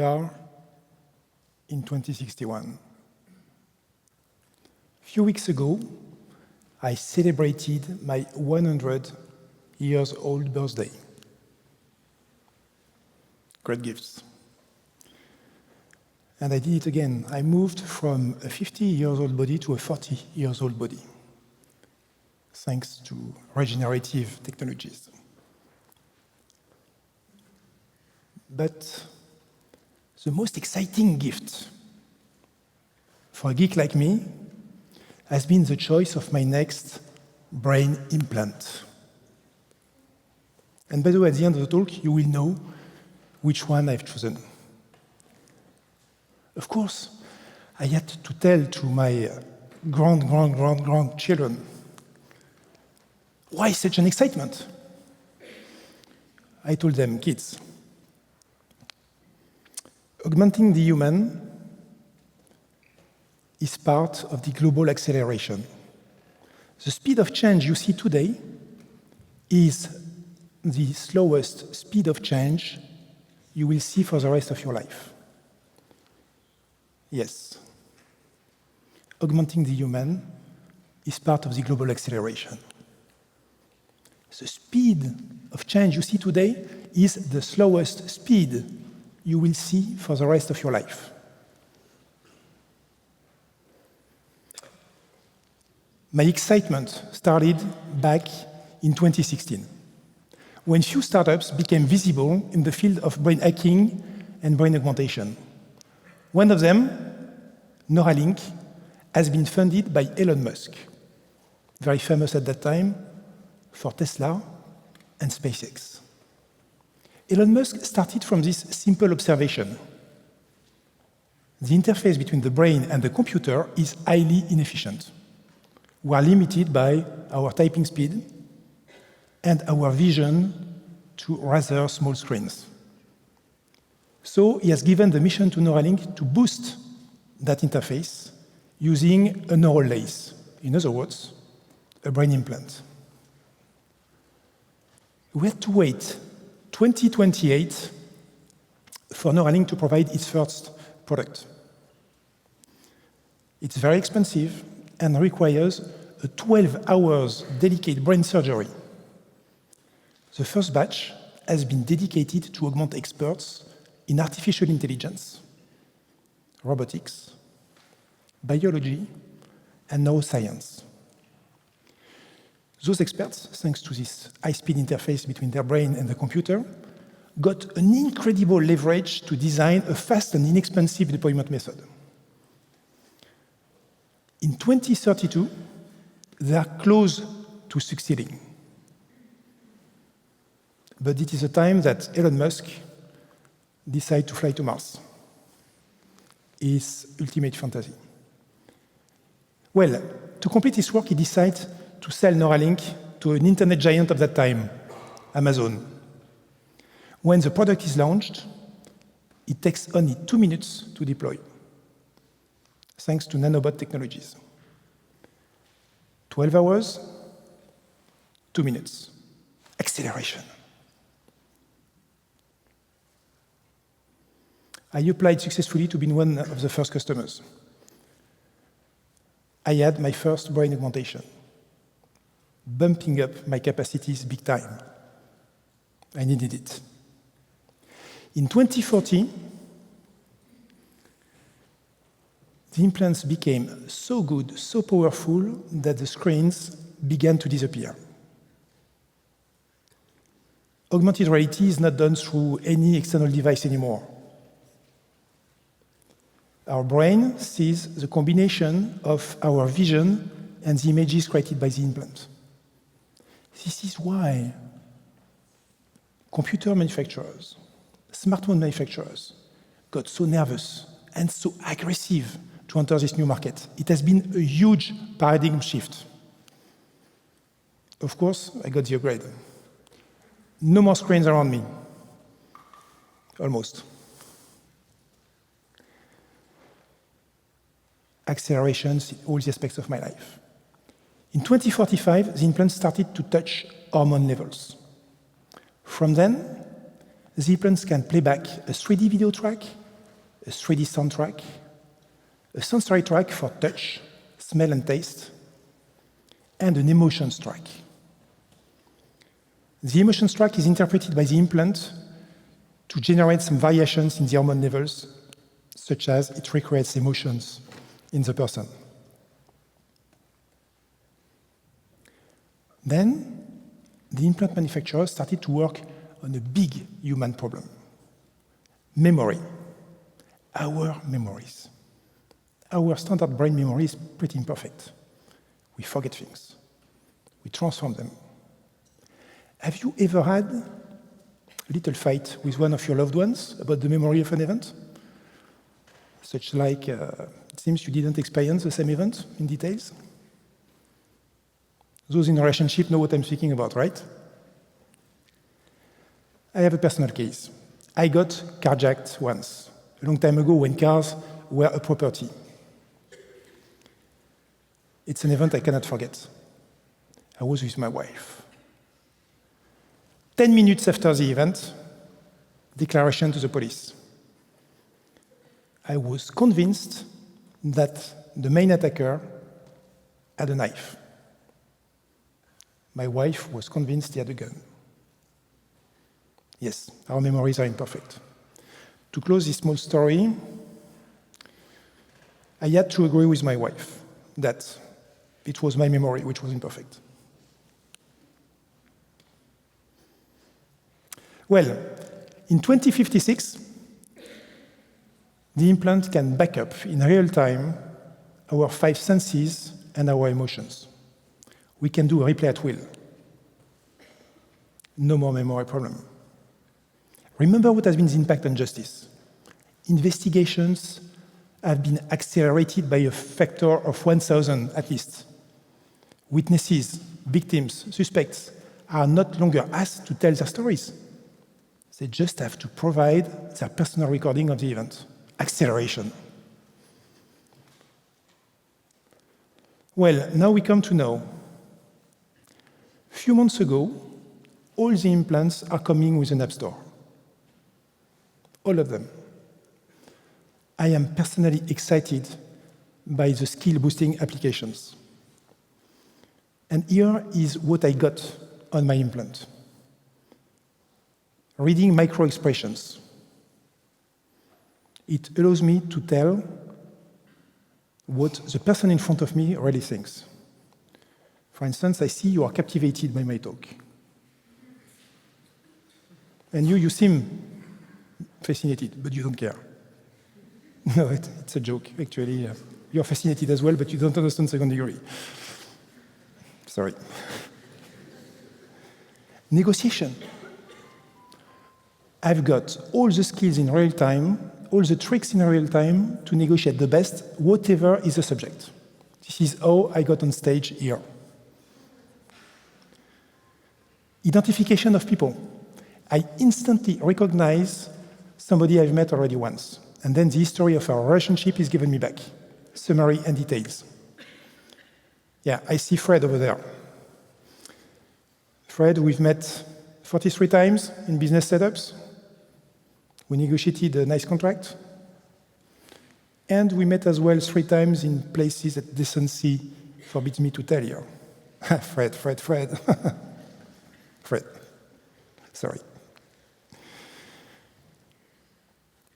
are in 2061. A few weeks ago, I celebrated my 100 years old birthday. Great gifts. And I did it again. I moved from a 50-year-old body to a 40-year-old body, thanks to regenerative technologies. But the most exciting gift for a geek like me has been the choice of my next brain implant. And by the way, at the end of the talk, you will know which one I've chosen. Of course, I had to tell to my grandchildren, why such an excitement? I told them, kids, augmenting the human is part of the global acceleration. The speed of change you see today is the slowest speed of change you will see for the rest of your life. Yes, augmenting the human is part of the global acceleration. The speed of change you see today is the slowest speed you will see for the rest of your life. My excitement started back in 2016, when few startups became visible in the field of brain hacking and brain augmentation. One of them, Neuralink, has been funded by Elon Musk, very famous at that time for Tesla and SpaceX. Elon Musk started from this simple observation. The interface between the brain and the computer is highly inefficient. We are limited by our typing speed and our vision to rather small screens. So he has given the mission to Neuralink to boost that interface using a neural lace. In other words, a brain implant. We had to wait 2028 for Neuralink to provide its first product. It's very expensive and requires a 12 hours dedicated brain surgery. The first batch has been dedicated to augment experts in artificial intelligence, robotics, biology, and neuroscience. Those experts, thanks to this high-speed interface between their brain and the computer, got an incredible leverage to design a fast and inexpensive deployment method. In 2032, they are close to succeeding. But it is a time that Elon Musk decided to fly to Mars, his ultimate fantasy. Well, to complete his work, he decided to sell Neuralink to an internet giant of that time, Amazon. When the product is launched, it takes only 2 minutes to deploy, thanks to nanobot technologies. 12 hours, 2 minutes. Acceleration. I applied successfully to be one of the first customers. I had my first brain augmentation, bumping up my capacities big time. I needed it. In 2040, the implants became so good, so powerful, that the screens began to disappear. Augmented reality is not done through any external device anymore. Our brain sees the combination of our vision and the images created by the implant. This is why computer manufacturers, smartphone manufacturers got so nervous and so aggressive to enter this new market. It has been a huge paradigm shift. Of course, I got the upgrade. No more screens around me. Almost. Accelerations in all the aspects of my life. In 2045, the implants started to touch hormone levels. From then, the implants can play back a 3D video track a 3D soundtrack, a sensory track for touch, smell and taste, and an emotions track. The emotions track is interpreted by the implant to generate some variations in the hormone levels, such as it recreates emotions in the person. Then, the implant manufacturers started to work on a big human problem: memory, our memories. Our standard brain memory is pretty imperfect. We forget things. We transform them. Have you ever had a little fight with one of your loved ones about the memory of an event? Such like, it seems you didn't experience the same event in details? Those in a relationship know what I'm speaking about, right? I have a personal case. I got carjacked once, a long time ago when cars were a property. It's an event I cannot forget. I was with my wife. 10 minutes after the event, declaration to the police. I was convinced that the main attacker had a knife. My wife was convinced he had a gun. Yes, our memories are imperfect. To close this small story, I had to agree with my wife that it was my memory which was imperfect. Well, in 2056, the implant can back up in real time our 5 senses and our emotions. We can do a replay at will. No more memory problem. Remember what has been the impact on justice. Investigations have been accelerated by a factor of 1,000 at least. Witnesses, victims, suspects are not longer asked to tell their stories. They just have to provide their personal recording of the event. Acceleration. Well, now we come to know. A few months ago, all the implants are coming with an app store. All of them. I am personally excited by the skill-boosting applications. And here is what I got on my implant. Reading micro-expressions. It allows me to tell what the person in front of me really thinks. For instance, I see you are captivated by my talk. And you seem fascinated, but you don't care. No, it's a joke, actually. You're fascinated as well, but you don't understand second degree. Sorry. Negotiation. I've got all the skills in real time, all the tricks in real time to negotiate the best, whatever is the subject. This is how I got on stage here. Identification of people. I instantly recognize somebody I've met already once, and then the history of our relationship is given me back, summary and details. Yeah, I see Fred over there. Fred, we've met 43 times in business setups. We negotiated a nice contract. And we met as well 3 times in places that decency forbids me to tell you. Fred. Fred. Sorry.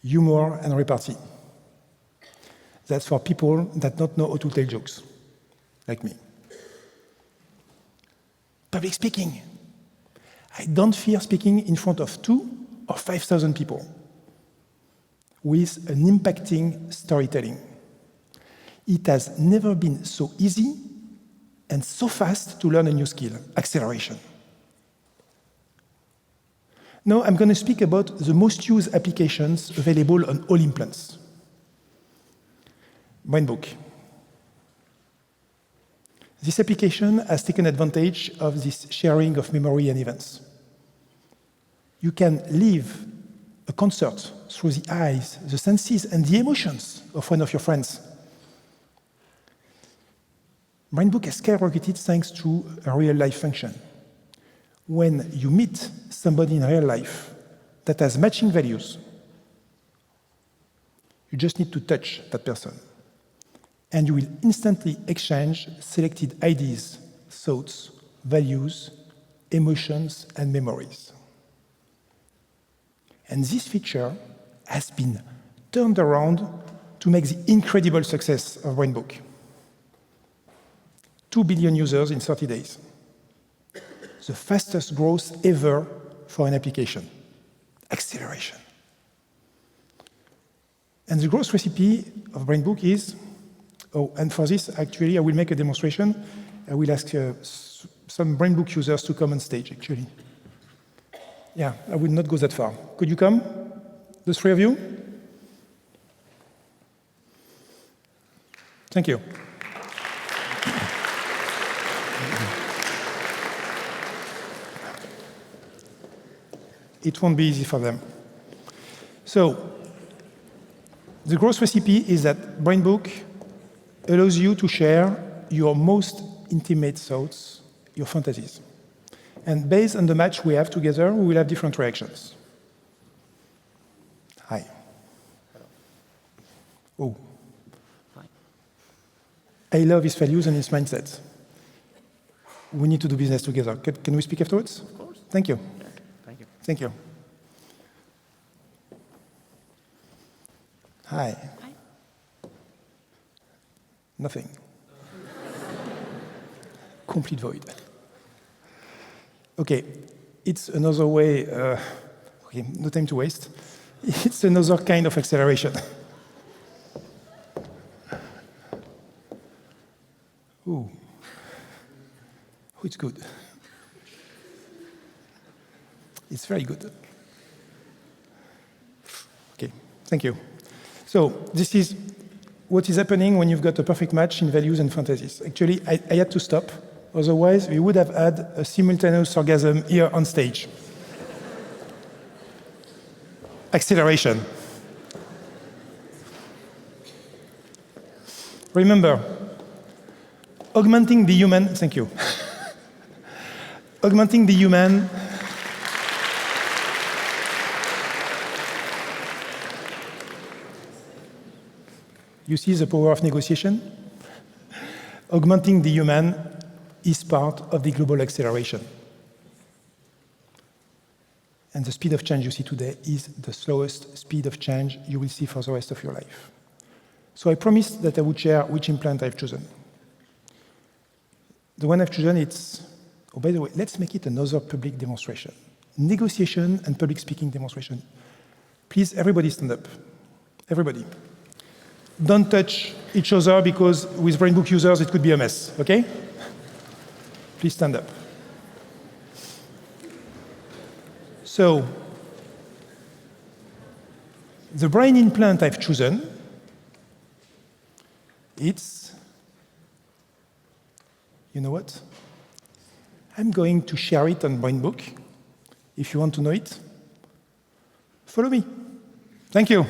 Humor and repartee. That's for people that don't know how to tell jokes, like me. Public speaking. I don't fear speaking in front of 2,000 or 5,000 people with an impacting storytelling. It has never been so easy and so fast to learn a new skill, acceleration. Now I'm going to speak about the most used applications available on all implants. BrainBook. This application has taken advantage of this sharing of memory and events. You can live a concert through the eyes, the senses, and the emotions of one of your friends. BrainBook has skyrocketed thanks to a real-life function. When you meet somebody in real life that has matching values, You just need to touch that person. And you will instantly exchange selected ideas, thoughts, values, emotions, and memories. And this feature has been turned around to make the incredible success of BrainBook. 2 billion users in 30 days. The fastest growth ever for an application. Acceleration. And the growth recipe of BrainBook is, and for this, actually, I will make a demonstration. I will ask some BrainBook users to come on stage, actually. Yeah, I will not go that far. Could you come, the three of you? Thank you. It won't be easy for them. So, the growth recipe is that BrainBook allows you to share your most intimate thoughts, your fantasies. And based on the match we have together, we will have different reactions. Hi. Oh. Hi. I love his values and his mindset. We need to do business together. Can we speak afterwards? Of course. Thank you. Yeah, thank you. Thank you. Hi. Hi. Nothing. Complete void. Okay, it's another way, okay, no time to waste. It's another kind of acceleration. Ooh. Oh, it's good. It's very good. Okay, thank you. So this is what is happening when you've got a perfect match in values and fantasies. Actually, I had to stop. Otherwise, we would have had a simultaneous orgasm here on stage. Acceleration. Remember, augmenting the human, thank you. Augmenting the human you see the power of negotiation? Augmenting the human is part of the global acceleration. And the speed of change you see today is the slowest speed of change you will see for the rest of your life. So I promised that I would share which implant I've chosen. The one I've chosen, it's, oh, by the way, let's make it another public demonstration. Negotiation and public speaking demonstration. Please, everybody stand up. Everybody. Don't touch each other because with BrainBook users, it could be a mess, okay? Please stand up. So, the brain implant I've chosen, it's, you know what? I'm going to share it on BrainBook. If you want to know it, follow me. Thank you.